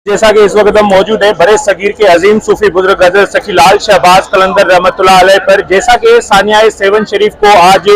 जैसा कि इस वक्त हम मौजूद हैं बड़े सगीर के अजीम सूफी बुजुर्ग हजरत सखी लाल शहबाज कलंदर रहमतुल्लाह अलैह पर। जैसा कि सानिया 7 शरीफ को आज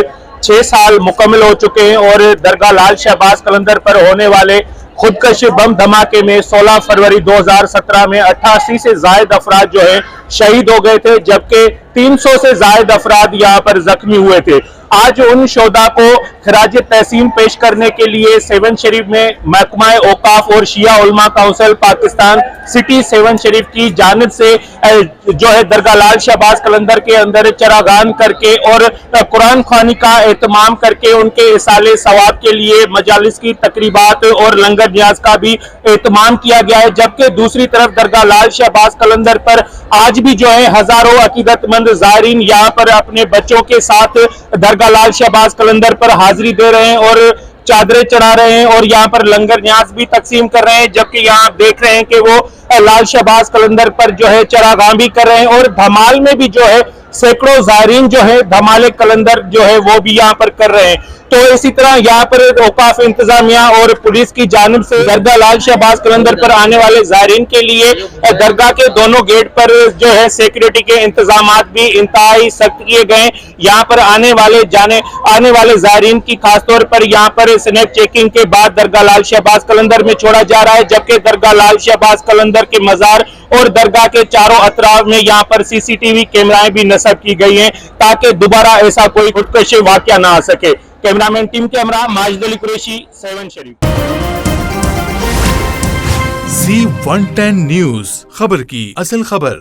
6 साल मुकम्मल हो चुके हैं और दरगाह लाल शहबाज कलंदर पर होने वाले खुदकश बम धमाके में 16 फरवरी 2017 में 88 से जायद अफराद जो है शहीद हो गए थे, जबकि 300 से जायद अफराद यहाँ पर जख्मी हुए थे। आज उन शोदा को खराज तहसीन पेश करने के लिए 7 शरीफ में महकमा औकाफ और शिया उलमा काउंसिल पाकिस्तान सिटी 7 शरीफ की जानिब से जो है दरगाह लाल शहबाज कलंदर के अंदर चरागान करके और कुरान ख्वानी का एहतमाम करके उनके इसाले सवाब के लिए मजालिस की तकरीबात और लंगर न्याज का भी एहतमाम किया गया है। जबकि दूसरी तरफ दरगाह लाल शहबाज कलंदर पर आज भी जो है हजारों अकीदतमंद ज़ायरीन यहाँ पर अपने बच्चों के साथ दरगाह लाल शहबाज कलंदर पर हाजिरी दे रहे हैं और चादरें चढ़ा रहे हैं और यहाँ पर लंगर न्याज भी तकसीम कर रहे हैं। जबकि यहाँ आप देख रहे हैं कि वो लाल शहबाज कलंदर पर जो है चरागाह भी कर रहे हैं और धमाल में भी जो है सैकड़ों ज़ायरीन जो है धमाल कलंदर जो है वो भी यहाँ पर कर रहे हैं। तो इसी तरह यहाँ पर औकाफ इंतजामिया और पुलिस की जानिब से दरगाह लाल शहबाज कलंदर पर आने वाले ज़ायरीन के लिए दरगाह के दोनों गेट पर जो है सिक्योरिटी के इंतजामात भी इंतहाई सख्त किए गए। यहाँ पर आने वाले ज़ायरीन की खासतौर पर यहाँ पर स्नैप चेकिंग के बाद दरगाह लाल शहबाज कलंदर में छोड़ा जा रहा है। जबकि दरगाह लाल शहबाज कलंदर के मज़ार और दरगाह के चारों अतराफ में यहाँ पर CCTV कैमराएं भी नस्ब की गई हैं ताकि दोबारा ऐसा कोई खुदकश वाकया ना आ सके। कैमरामैन टीम के हमरा माजिद अली कुरैशी 7 शरीफ। Z110 न्यूज़, खबर की असल खबर।